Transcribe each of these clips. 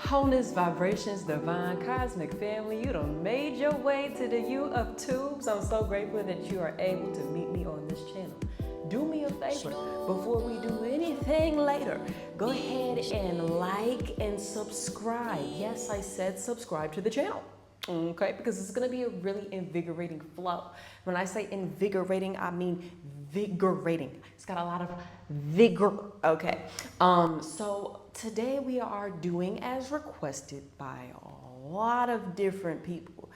Wholeness, vibrations, divine, cosmic family, you done made your way to the U of Tubes. I'm so grateful that you are able to meet me on this channel. Do me a favor, before we do anything later, go ahead and like and subscribe. Yes, I said subscribe to the channel. Okay, because it's going to be a really invigorating flow. When I say invigorating, I mean vigorating. It's got a lot of vigor. Okay, so today we are doing, as requested by a lot of different people,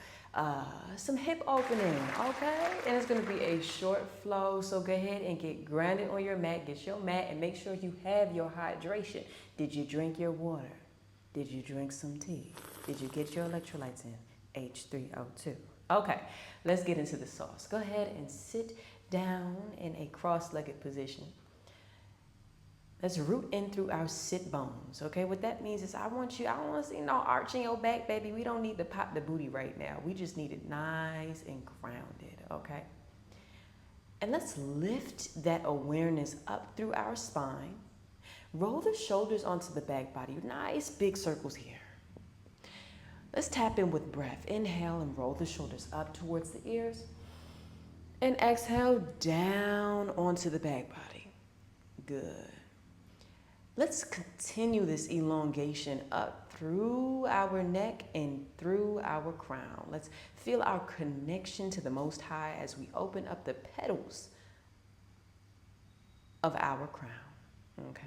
some hip opening. Okay, and it's going to be a short flow, so go ahead and get grounded on your mat. Get your mat and make sure you have your hydration. Did you drink your water? Did you drink some tea? Did you get your electrolytes in? H3O2. Okay, let's get into the sauce. Go ahead and sit down in a cross-legged position. Let's root in through our sit bones. Okay, what that means is I don't want to see no arching your back, baby. We don't need to pop the booty right now. We just need it nice and grounded, okay? And let's lift that awareness up through our spine. Roll the shoulders onto the back body. Nice big circles here. Let's tap in with breath. Inhale and roll the shoulders up towards the ears. And exhale down onto the back body. Good. Let's continue this elongation up through our neck and through our crown. Let's feel our connection to the Most High as we open up the petals of our crown. Okay.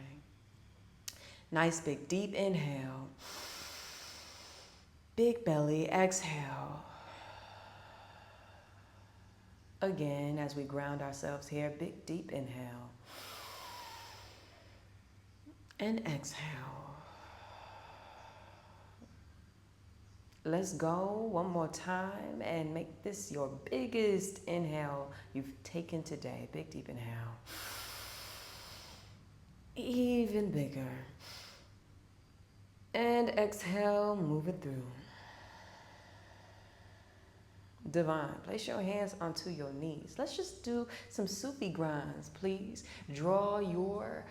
Nice big deep inhale. Big belly, exhale. Again, as we ground ourselves here, big deep inhale. And exhale. Let's go one more time and make this your biggest inhale you've taken today. Big deep inhale. Even bigger. And exhale, move it through. Divine, place your hands onto your knees. Let's just do some Sufi grinds, please. Draw your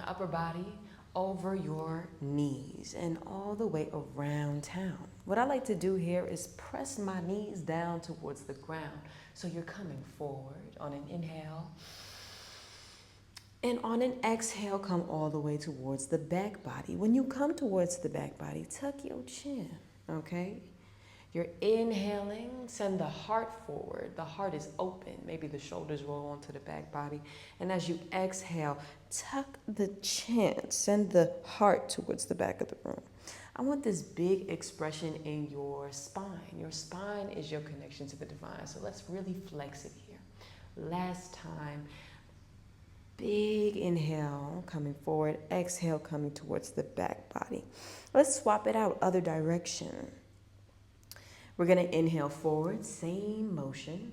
upper body over your knees and all the way around town. What I like to do here is press my knees down towards the ground. So you're coming forward on an inhale. And on an exhale, come all the way towards the back body. When you come towards the back body, tuck your chin, okay? You're inhaling, send the heart forward. The heart is open. Maybe the shoulders roll onto the back body. And as you exhale, tuck the chin, send the heart towards the back of the room. I want this big expression in your spine. Your spine is your connection to the divine. So let's really flex it here. Last time. Big inhale, coming forward. Exhale, coming towards the back body. Let's swap it out, other direction. We're going to inhale forward, same motion.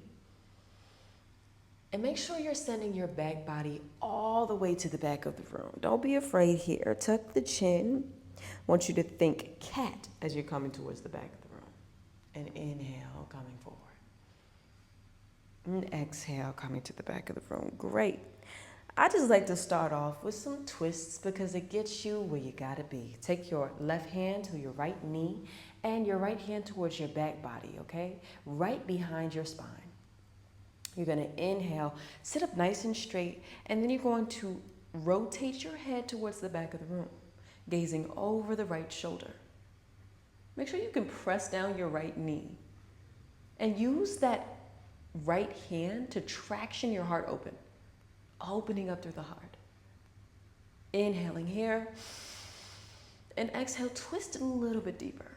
And make sure you're sending your back body all the way to the back of the room. Don't be afraid here. Tuck the chin. I want you to think cat as you're coming towards the back of the room. And inhale, coming forward. And exhale, coming to the back of the room. Great. I just like to start off with some twists because it gets you where you gotta be. Take your left hand to your right knee and your right hand towards your back body, okay? Right behind your spine. You're gonna inhale, sit up nice and straight, and then you're going to rotate your head towards the back of the room, gazing over the right shoulder. Make sure you can press down your right knee and use that right hand to traction your heart open. Opening up through the heart. Inhaling here. And exhale, twist it a little bit deeper.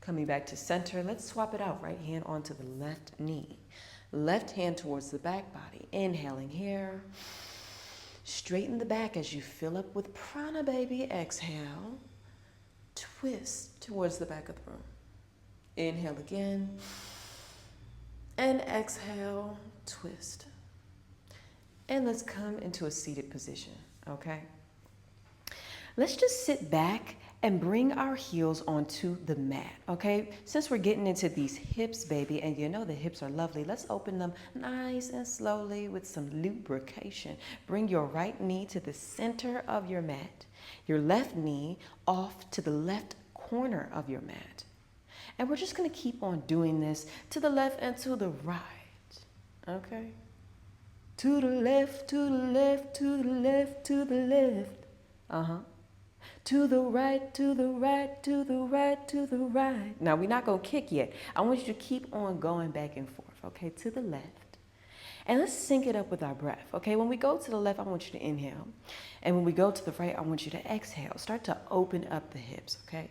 Coming back to center, let's swap it out. Right hand onto the left knee. Left hand towards the back body. Inhaling here. Straighten the back as you fill up with prana, baby. Exhale. Twist towards the back of the room. Inhale again. And exhale, twist. And let's come into a seated position, okay? Let's just sit back and bring our heels onto the mat, okay? Since we're getting into these hips, baby, and you know the hips are lovely, let's open them nice and slowly with some lubrication. Bring your right knee to the center of your mat, your left knee off to the left corner of your mat. And we're just gonna keep on doing this to the left and to the right, okay? To the left, to the left, to the left, to the left. To the right, to the right, to the right, to the right. Now, we're not going to kick yet. I want you to keep on going back and forth, okay? To the left. And let's sync it up with our breath, okay? When we go to the left, I want you to inhale. And when we go to the right, I want you to exhale. Start to open up the hips, okay?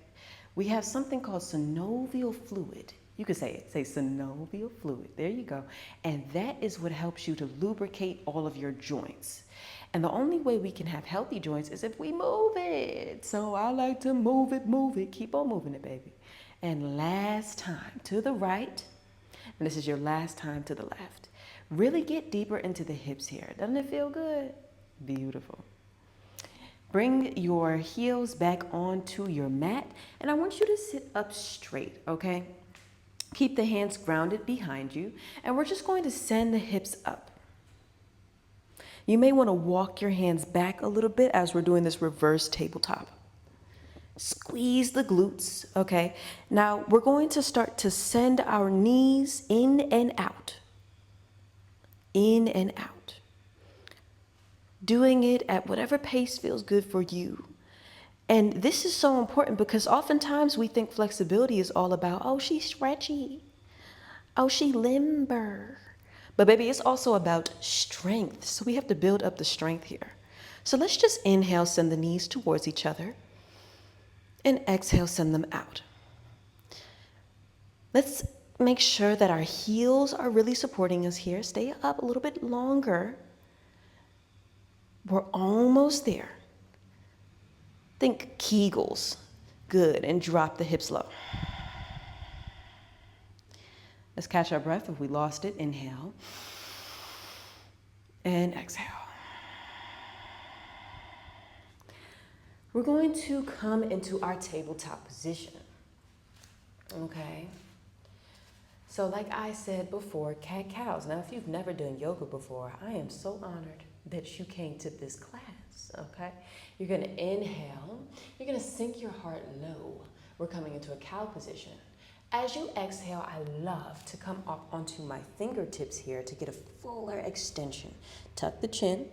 We have something called synovial fluid. You could say it. Say synovial fluid. There you go. And that is what helps you to lubricate all of your joints. And the only way we can have healthy joints is if we move it. So I like to move it, move it. Keep on moving it, baby. And last time to the right. And this is your last time to the left. Really get deeper into the hips here. Doesn't it feel good? Beautiful. Bring your heels back onto your mat. And I want you to sit up straight, okay? Keep the hands grounded behind you, and we're just going to send the hips up. You may want to walk your hands back a little bit as we're doing this reverse tabletop. Squeeze the glutes, okay? Now we're going to start to send our knees in and out. In and out. Doing it at whatever pace feels good for you. And this is so important because oftentimes we think flexibility is all about, oh, she's stretchy. Oh, she limber. But baby, it's also about strength. So we have to build up the strength here. So let's just inhale, send the knees towards each other. And exhale, send them out. Let's make sure that our heels are really supporting us here. Stay up a little bit longer. We're almost there. Think Kegels. Good. And drop the hips low. Let's catch our breath. If we lost it, inhale. And exhale. We're going to come into our tabletop position. Okay. So like I said before, cat-cows. Now, if you've never done yoga before, I am so honored that you came to this class, okay? You're gonna inhale, you're gonna sink your heart low. We're coming into a cow position. As you exhale, I love to come up onto my fingertips here to get a fuller extension. Tuck the chin,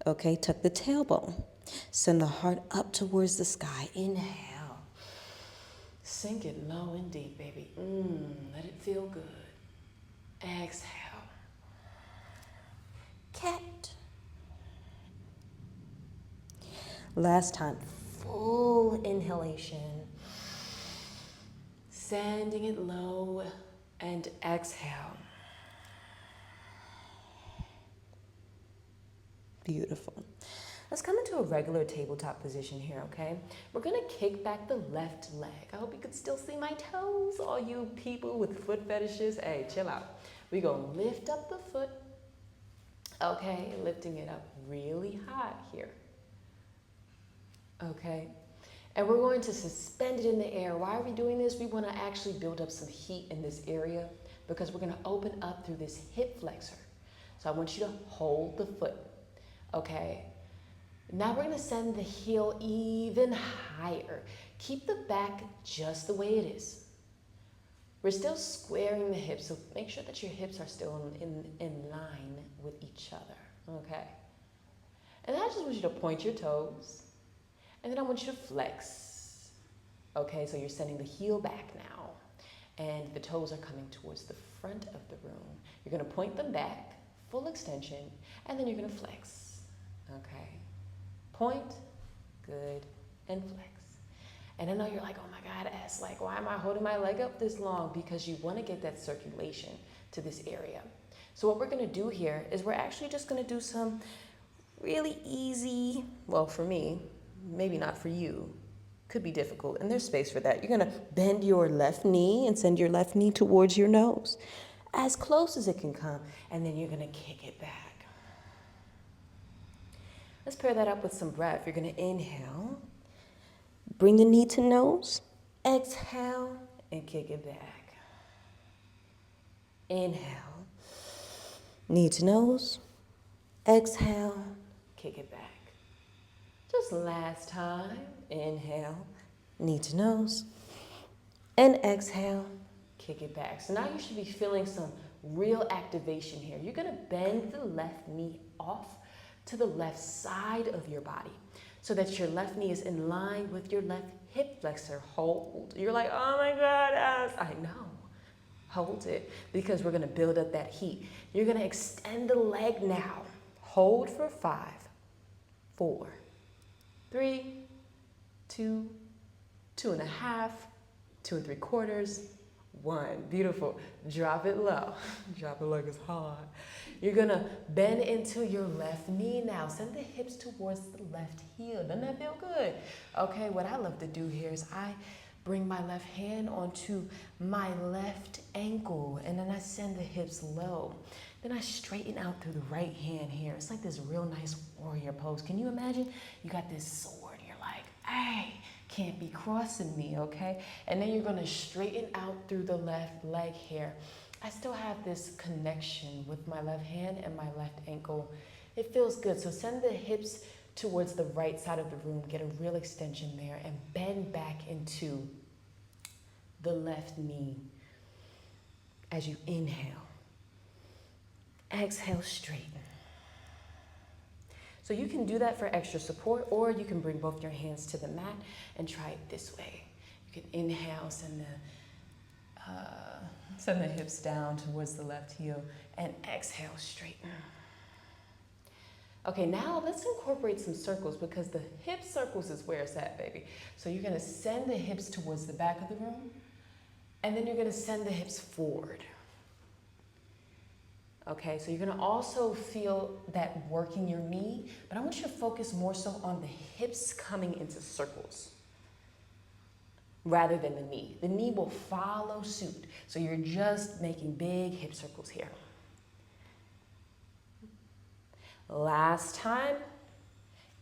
okay, tuck the tailbone. Send the heart up towards the sky, inhale. Sink it low and deep, baby. Let it feel good. Exhale. Cat. Last time, full inhalation. Sending it low and exhale. Beautiful. Let's come into a regular tabletop position here, okay? We're gonna kick back the left leg. I hope you can still see my toes, all you people with foot fetishes. Hey, chill out. We're gonna lift up the foot, okay? Lifting it up really high here, okay? And we're going to suspend it in the air. Why are we doing this? We wanna actually build up some heat in this area because we're gonna open up through this hip flexor. So I want you to hold the foot, okay? Now we're gonna send the heel even higher. Keep the back just the way it is. We're still squaring the hips, so make sure that your hips are still in line with each other, okay? And then I just want you to point your toes, and then I want you to flex. Okay, so you're sending the heel back now, and the toes are coming towards the front of the room. You're gonna point them back, full extension, and then you're gonna flex, okay? Point, good, and flex. And I know you're like, oh my God, S, like, why am I holding my leg up this long? Because you wanna get that circulation to this area. So what we're gonna do here is we're actually just gonna do some really easy, well, for me, maybe not for you, could be difficult, and there's space for that. You're gonna bend your left knee and send your left knee towards your nose, as close as it can come, and then you're gonna kick it back. Let's pair that up with some breath. You're gonna inhale, Bring the knee to nose. Exhale and kick it back. Inhale. Knee to nose. Exhale, kick it back. Just last time. Inhale, knee to nose. And exhale, kick it back. So now you should be feeling some real activation here. You're gonna bend the left knee off to the left side of your body so that your left knee is in line with your left hip flexor. Hold. You're like, oh my God, I know. Hold it, because we're gonna build up that heat. You're gonna extend the leg now. Hold for 5, 4, 3, 2, 2.5, 2 3/4, 1. Beautiful. Drop it low. Drop it like it's hard. You're gonna bend into your left knee now. Send the hips towards the left heel. Doesn't that feel good? Okay, what I love to do here is I bring my left hand onto my left ankle, and then I send the hips low. Then I straighten out through the right hand here. It's like this real nice warrior pose. Can you imagine? You got this sword. You're like, hey, can't be crossing me, okay? And then you're gonna straighten out through the left leg here. I still have this connection with my left hand and my left ankle. It feels good. So send the hips towards the right side of the room, get a real extension there, and bend back into the left knee as you inhale. Exhale, straighten. So you can do that for extra support, or you can bring both your hands to the mat and try it this way. You can inhale, send the hips down towards the left heel, and exhale, straighten. Okay, now let's incorporate some circles, because the hip circles is where it's at, baby. So you're gonna send the hips towards the back of the room, and then you're gonna send the hips forward. Okay, so you're gonna also feel that working your knee, but I want you to focus more so on the hips coming into circles rather than the knee. The knee will follow suit. So you're just making big hip circles here. Last time,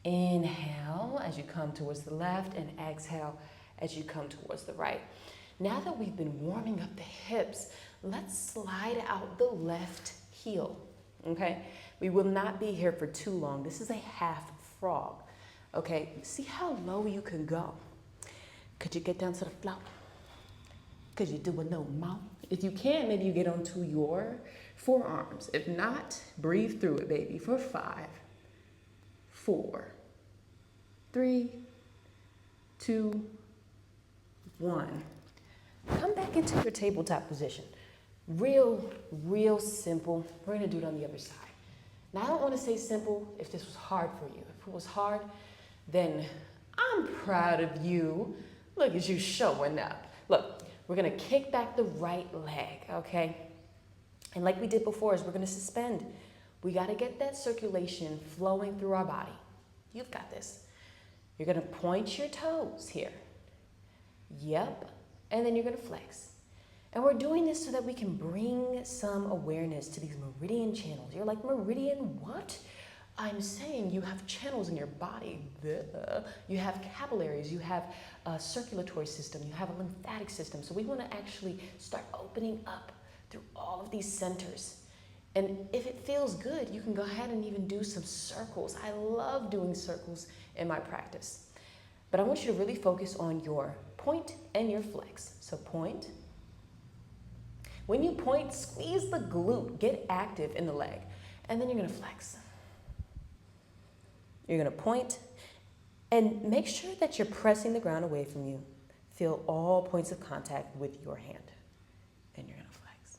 inhale as you come towards the left, and exhale as you come towards the right. Now that we've been warming up the hips, let's slide out the left heel, okay? We will not be here for too long. This is a half frog, okay? See how low you can go. Could you get down to the floor? Could you do a little more? If you can, maybe you get onto your forearms. If not, breathe through it, baby, for 5, 4, 3, 2, 1. Come back into your tabletop position. Real simple. We're gonna do it on the other side. Now, I don't wanna say simple if this was hard for you. If it was hard, then I'm proud of you. Look at you showing up. Look, we're gonna kick back the right leg, okay? And like we did before, is we're gonna suspend. We gotta get that circulation flowing through our body. You've got this. You're gonna point your toes here. Yep, and then you're gonna flex. And we're doing this so that we can bring some awareness to these meridian channels. You're like, meridian what? I'm saying you have channels in your body. You have capillaries, you have a circulatory system, you have a lymphatic system. So we want to actually start opening up through all of these centers. And if it feels good, you can go ahead and even do some circles. I love doing circles in my practice. But I want you to really focus on your point and your flex. So point. When you point, squeeze the glute, get active in the leg, and then you're gonna flex. You're gonna point, and make sure that you're pressing the ground away from you. Feel all points of contact with your hand, and you're gonna flex.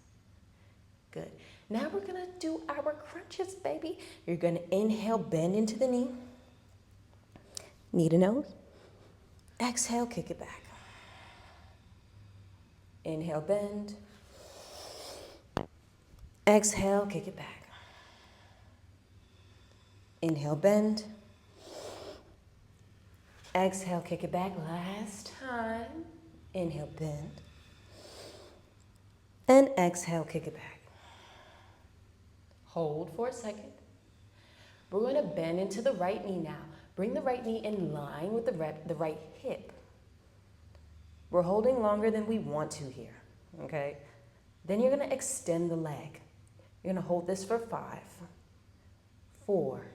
Good. Now we're gonna do our crunches, baby. You're gonna inhale, bend into the knee. Knee to nose. Exhale, kick it back. Inhale, bend. Exhale, kick it back. Inhale, bend. Exhale, kick it back. Last time. Inhale, bend. And exhale, kick it back. Hold for a second. We're going to bend into the right knee now. Bring the right knee in line with the right hip. We're holding longer than we want to here, okay? Then you're gonna extend the leg. You're gonna hold this for 5, 4,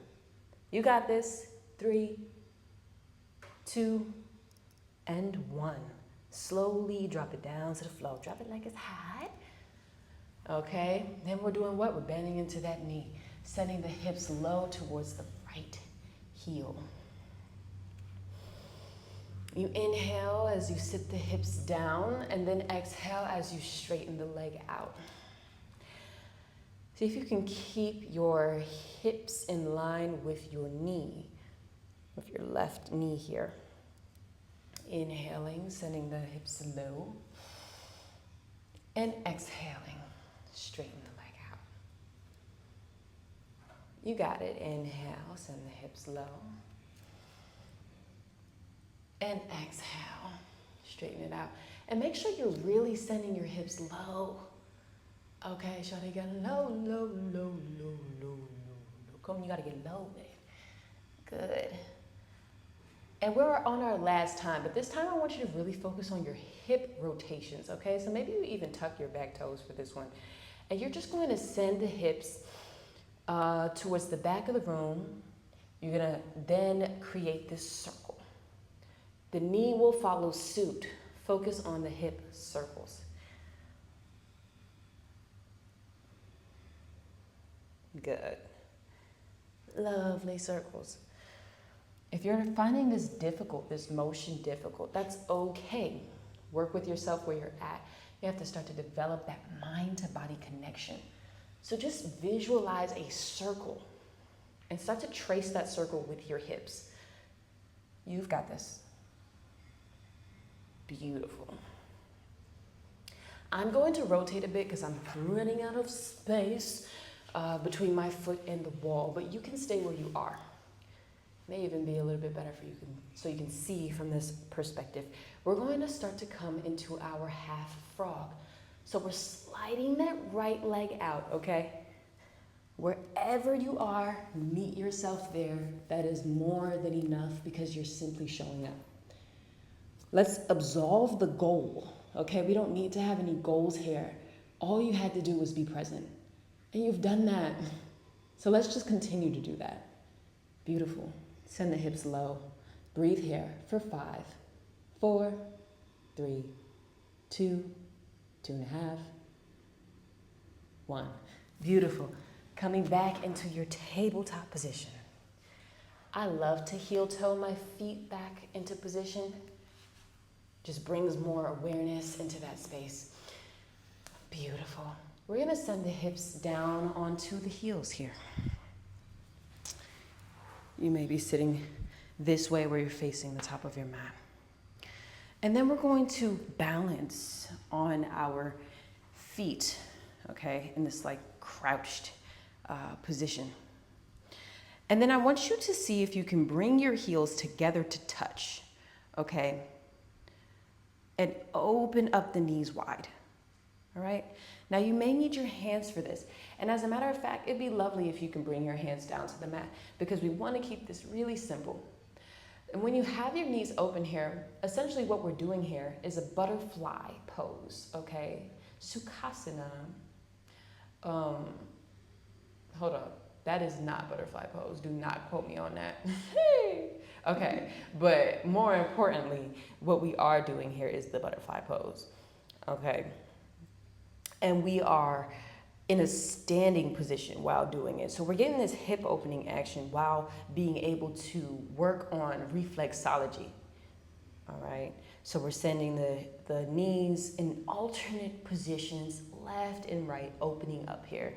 you got this, 3, 2, and 1. Slowly drop it down to the floor. Drop it like it's hot. Okay, then we're doing what? We're bending into that knee, sending the hips low towards the right heel. You inhale as you sit the hips down, and then exhale as you straighten the leg out. See if you can keep your hips in line with your knee, with your left knee here. Inhaling, sending the hips low, and exhaling, straighten the leg out. You got it. Inhale, send the hips low, and exhale, straighten it out. And make sure you're really sending your hips low. Okay, shawty, get low, low, low, low, low, low, low. Come on, you gotta get low, babe. Good. And we're on our last time, but this time I want you to really focus on your hip rotations, okay? So maybe you even tuck your back toes for this one. And you're just going to send the hips towards the back of the room. You're gonna then create this circle. The knee will follow suit. Focus on the hip circles. Good. Lovely circles. If you're finding this difficult, this motion difficult, that's okay. Work with yourself where you're at. You have to start to develop that mind to body connection. So just visualize a circle and start to trace that circle with your hips. You've got this. Beautiful. I'm going to rotate a bit because I'm running out of space between my foot and the wall, but you can stay where you are. May even be a little bit better for you, so you can see from this perspective. We're going to start to come into our half frog. So we're sliding that right leg out, okay? Wherever you are, meet yourself there. That is more than enough because you're simply showing up. Let's absolve the goal, okay? We don't need to have any goals here. All you had to do was be present. And you've done that. So let's just continue to do that. Beautiful. Send the hips low. Breathe here for 5, 4, 3, 2, 2.5, 1. Beautiful. Coming back into your tabletop position. I love to heel toe my feet back into position. Just brings more awareness into that space. Beautiful. We're gonna send the hips down onto the heels here. You may be sitting this way where you're facing the top of your mat. And then we're going to balance on our feet, okay, in this like crouched position. And then I want you to see if you can bring your heels together to touch, okay? And open up the knees wide, all right? Now you may need your hands for this. And as a matter of fact, it'd be lovely if you can bring your hands down to the mat because we want to keep this really simple. And when you have your knees open here, essentially what we're doing here is a butterfly pose, okay? Sukhasana. Hold up, that is not butterfly pose. Do not quote me on that. Okay, but more importantly, what we are doing here is the butterfly pose, okay? And we are in a standing position while doing it. So we're getting this hip opening action while being able to work on reflexology, all right? So we're sending the knees in alternate positions, left and right, opening up here.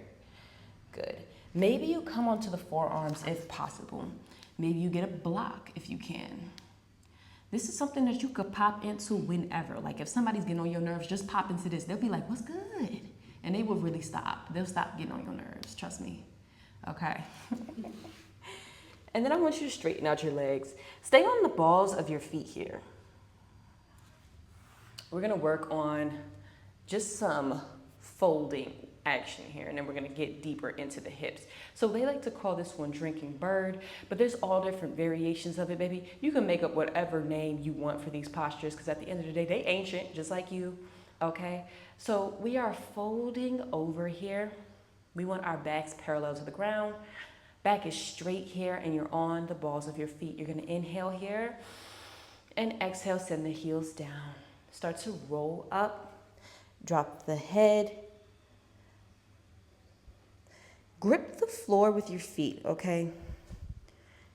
Good. Maybe you come onto the forearms if possible. Maybe you get a block if you can. This is something that you could pop into whenever. Like if somebody's getting on your nerves, just pop into this. They'll be like, what's good? And they will really stop. They'll stop getting on your nerves, trust me. Okay. And then I want you to straighten out your legs. Stay on the balls of your feet here. We're gonna work on just some folding action here, and then we're gonna get deeper into the hips. So they like to call this one drinking bird, but there's all different variations of it, baby. You can make up whatever name you want for these postures, because at the end of the day, they ancient, just like you, okay? So we are folding over here. We want our backs parallel to the ground. Back is straight here, and you're on the balls of your feet. You're gonna inhale here, and exhale, send the heels down. Start to roll up, drop the head. Grip the floor with your feet, okay?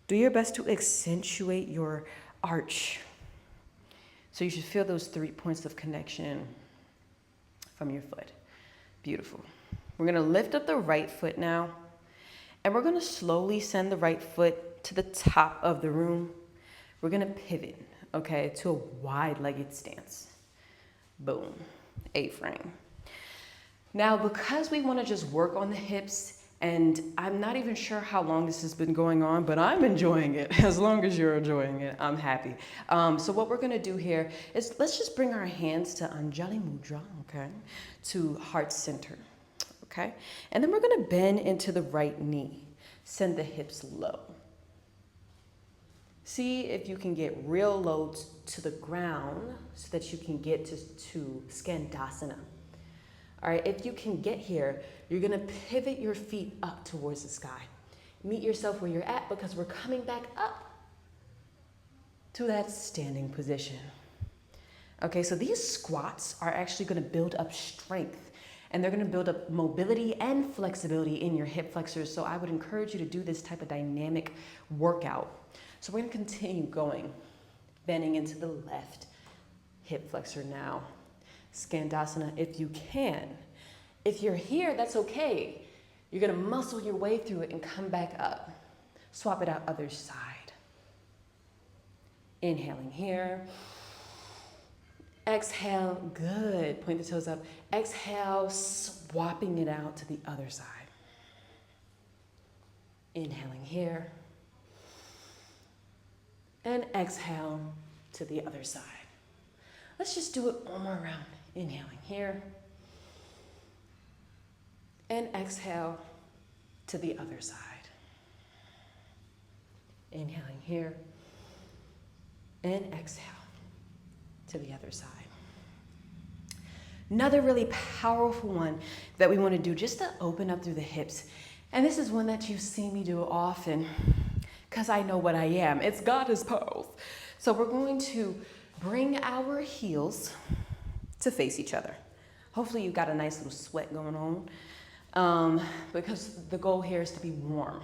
Do your best to accentuate your arch. So you should feel those 3 points of connection from your foot. Beautiful. We're gonna lift up the right foot now, and we're gonna slowly send the right foot to the top of the room. We're gonna pivot, okay, to a wide-legged stance. Boom, A-frame. Now, because we wanna just work on the hips, and I'm not even sure how long this has been going on, but I'm enjoying it. As long as you're enjoying it, I'm happy. So what we're gonna do here is let's just bring our hands to Anjali Mudra, okay? To heart center, okay? And then we're gonna bend into the right knee. Send the hips low. See if you can get real low to the ground so that you can get to Skandasana. All right, if you can get here, you're gonna pivot your feet up towards the sky. Meet yourself where you're at, because we're coming back up to that standing position. Okay, so these squats are actually gonna build up strength, and they're gonna build up mobility and flexibility in your hip flexors. So I would encourage you to do this type of dynamic workout. So we're gonna continue going, bending into the left hip flexor now. Skandasana if you can. If you're here, that's okay. You're gonna muscle your way through it and come back up. Swap it out other side. Inhaling here. Exhale, good. Point the toes up. Exhale, swapping it out to the other side. Inhaling here. And exhale to the other side. Let's just do it one more round. Inhaling here. And exhale to the other side. Inhaling here. And exhale to the other side. Another really powerful one that we want to do just to open up through the hips. And this is one that you've seen me do often, because I know what I am. It's goddess pose. So we're going to bring our heels to face each other. Hopefully you've got a nice little sweat going on, because the goal here is to be warm.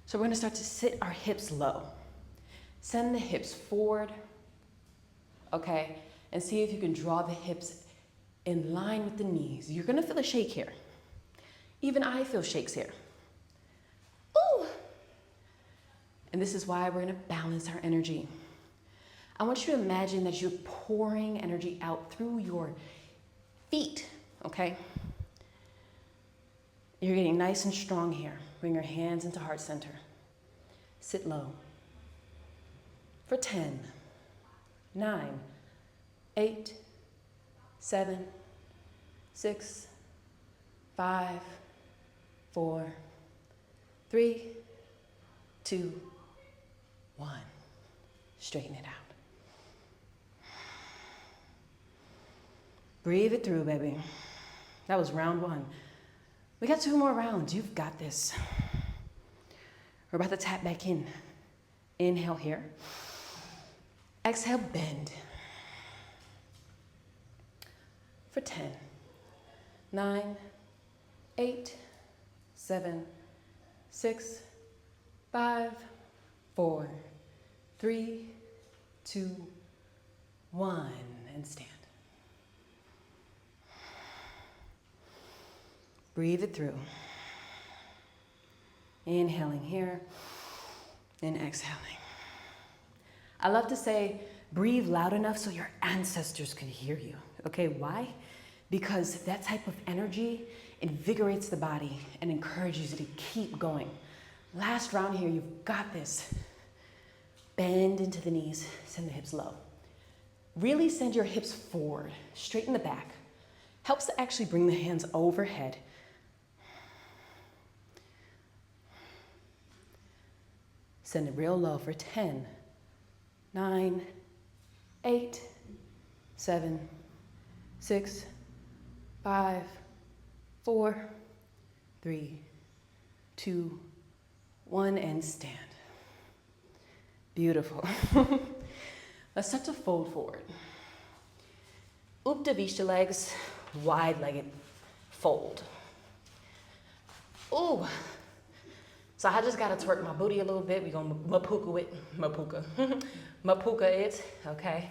So we're gonna start to sit our hips low. Send the hips forward, okay? And see if you can draw the hips in line with the knees. You're gonna feel a shake here. Even I feel shakes here. Ooh! And this is why we're gonna balance our energy. I want you to imagine that you're pouring energy out through your feet, okay? You're getting nice and strong here. Bring your hands into heart center. Sit low. For 10, 9, 8, 7, 6, 5, 4, 3, 2, 1. Straighten it out. Breathe it through, baby. That was round 1. We got 2 more rounds. You've got this. We're about to tap back in. Inhale here. Exhale, bend. For 10, 9, 8, 7, 6, 5, 4, 3, 2, 1, and stand. Breathe it through. Inhaling here and exhaling. I love to say, breathe loud enough so your ancestors can hear you. Okay, why? Because that type of energy invigorates the body and encourages you to keep going. Last round here, you've got this. Bend into the knees, send the hips low. Really send your hips forward, straighten the back. Helps to actually bring the hands overhead. Send it real low for 10, 9, 8, 7, 6, 5, 4, 3, 2, 1, and stand. Beautiful. Let's start to fold forward. Upta legs, wide-legged fold. Ooh. So I just gotta twerk my booty a little bit. We're gonna mapuka it, mapuka. Mapuka it, okay?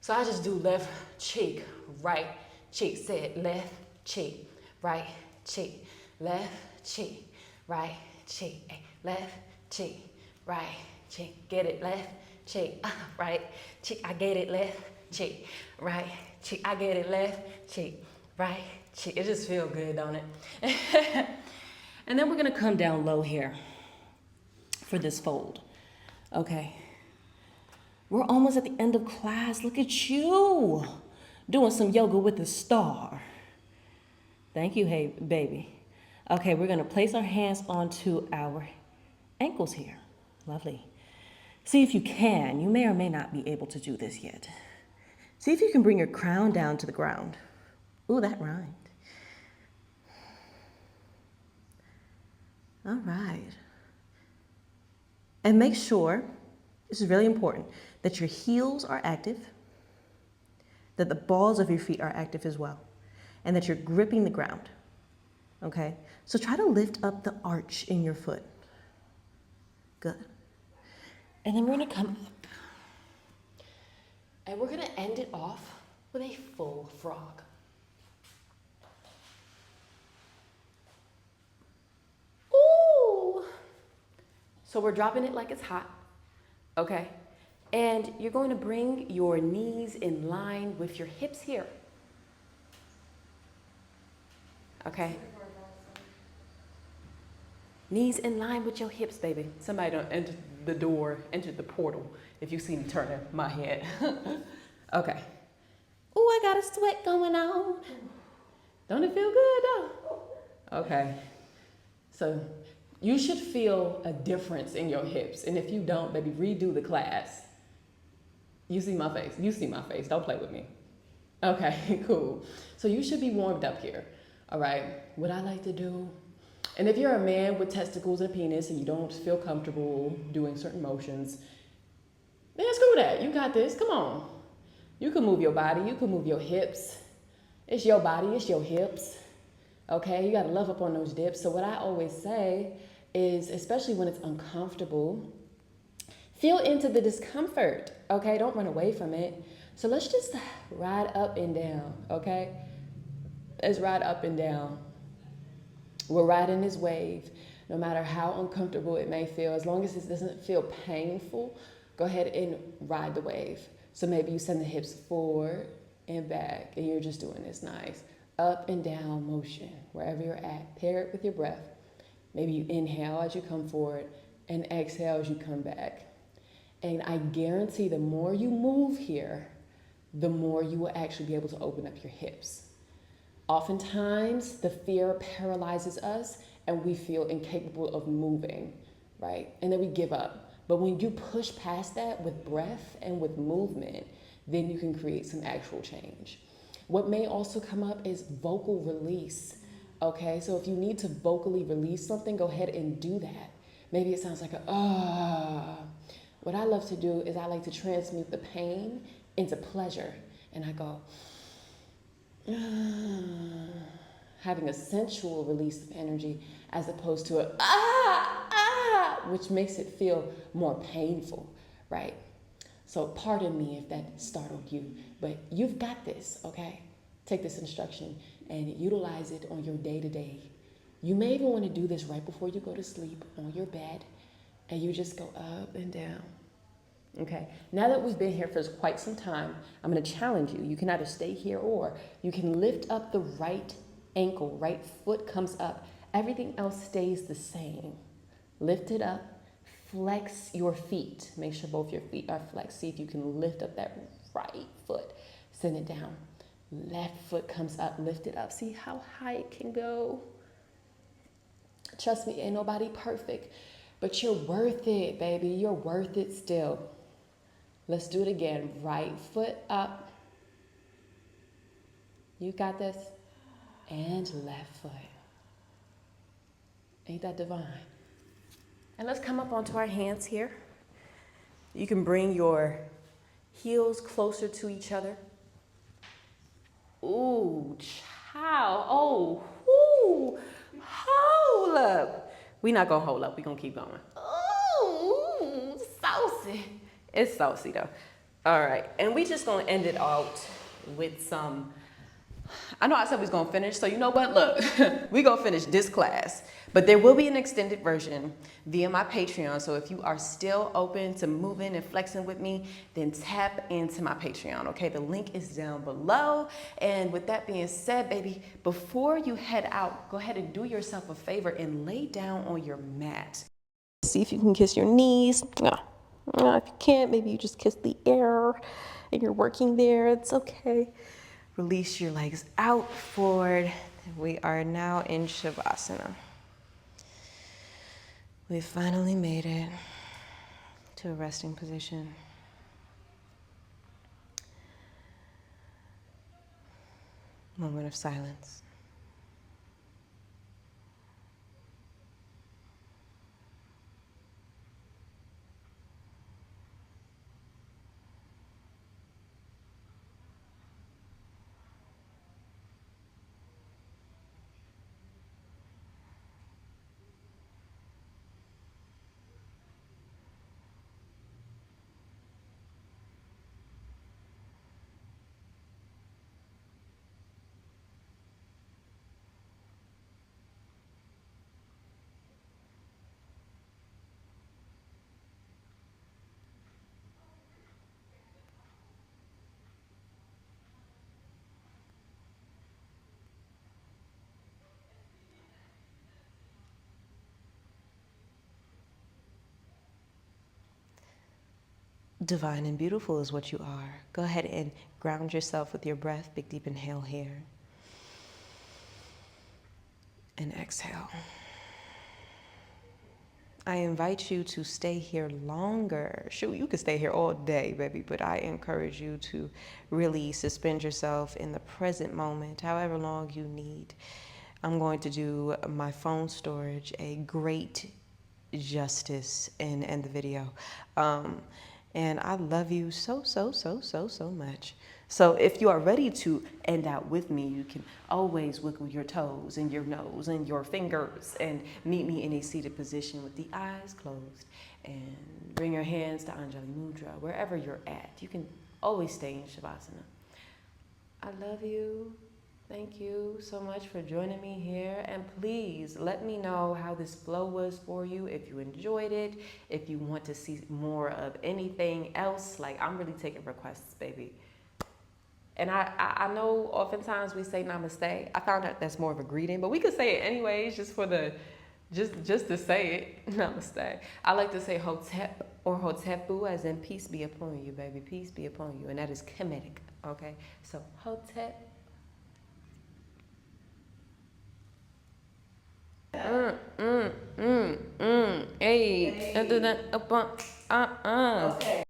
So I just do left cheek, right cheek. Say it, left cheek, right cheek, left cheek, right cheek, left cheek, right cheek. Get it, left cheek, right cheek. I get it, left cheek, right cheek. I get it, left cheek, right cheek. It just feels good, don't it? And then we're gonna come down low here for this fold, okay? We're almost at the end of class. Look at you doing some yoga with the star. Thank you, hey, baby. Okay, we're gonna place our hands onto our ankles here. Lovely. See if you can. You may or may not be able to do this yet. See if you can bring your crown down to the ground. Ooh, that rhymed. All right. And make sure, this is really important, that your heels are active, that the balls of your feet are active as well, and that you're gripping the ground, okay? So try to lift up the arch in your foot. Good. And then we're gonna come up, and we're gonna end it off with a full frog. Ooh! So we're dropping it like it's hot, okay? And you're going to bring your knees in line with your hips here. Okay? Knees in line with your hips, baby. Somebody done entered the door, entered the portal, if you see me turning my head. Okay. Ooh, I got a sweat going on. Don't it feel good, though? Okay. So you should feel a difference in your hips. And if you don't, baby, redo the class. You see my face. You see my face. Don't play with me. Okay, cool. So you should be warmed up here. All right. What I like to do, and if you're a man with testicles and a penis and you don't feel comfortable doing certain motions, then screw that. You got this. Come on. You can move your body. You can move your hips. It's your body. It's your hips. Okay. You got to love up on those dips. So what I always say is, especially when it's uncomfortable, feel into the discomfort, okay? Don't run away from it. So let's just ride up and down, okay? Let's ride up and down. We're riding this wave, no matter how uncomfortable it may feel. As long as it doesn't feel painful, go ahead and ride the wave. So maybe you send the hips forward and back, and you're just doing this nice up and down motion, wherever you're at. Pair it with your breath. Maybe you inhale as you come forward and exhale as you come back. And I guarantee the more you move here, the more you will actually be able to open up your hips. Oftentimes, the fear paralyzes us and we feel incapable of moving, right? And then we give up. But when you push past that with breath and with movement, then you can create some actual change. What may also come up is vocal release, okay? So if you need to vocally release something, go ahead and do that. Maybe it sounds like a, What I love to do is I like to transmute the pain into pleasure. And I go, having a sensual release of energy as opposed to which makes it feel more painful, right? So pardon me if that startled you, but you've got this, okay? Take this instruction and utilize it on your day-to-day. You may even want to do this right before you go to sleep on your bed, and you just go up and down. Okay, now that we've been here for quite some time, I'm going to challenge you. You can either stay here or you can lift up the right ankle, right foot comes up. Everything else stays the same. Lift it up, flex your feet. Make sure both your feet are flexed. See if you can lift up that right foot. Send it down. Left foot comes up, lift it up. See how high it can go? Trust me, ain't nobody perfect, but you're worth it, baby. You're worth it still. Let's do it again. Right foot up. You got this. And left foot. Ain't that divine? And let's come up onto our hands here. You can bring your heels closer to each other. Ooh, child. Oh, whoo. Hold up. We're not gonna hold up. We're gonna keep going. Ooh, saucy. It's saucy though. All right, and we just gonna end it out with some, I know I said we was gonna finish, so you know what, look, we gonna finish this class, but there will be an extended version via my Patreon, so if you are still open to moving and flexing with me, then tap into my Patreon, okay? The link is down below, and with that being said, baby, before you head out, go ahead and do yourself a favor and lay down on your mat. See if you can kiss your knees. If you can't, maybe you just kiss the air and you're working there. It's okay. Release your legs out, forward. We are now in Savasana. We finally made it to a resting position. Moment of silence. Divine and beautiful is what you are. Go ahead and ground yourself with your breath. Big deep inhale here. And exhale. I invite you to stay here longer. Shoot, you could stay here all day, baby, but I encourage you to really suspend yourself in the present moment, however long you need. I'm going to do my phone storage a great justice and end the video. And I love you so, so, so, so, so much. So if you are ready to end out with me, you can always wiggle your toes and your nose and your fingers and meet me in a seated position with the eyes closed. And bring your hands to Anjali Mudra, wherever you're at. You can always stay in Savasana. I love you. Thank you so much for joining me here, and please let me know how this flow was for you, if you enjoyed it, if you want to see more of anything else. Like, I'm really taking requests, baby. And I know oftentimes we say namaste. I found out that's more of a greeting, but we could say it anyways, just for the, just to say it, namaste. I like to say hotep or hotepu, as in peace be upon you, baby, peace be upon you, and that is Kemetic, okay? So hotep. Hey, okay.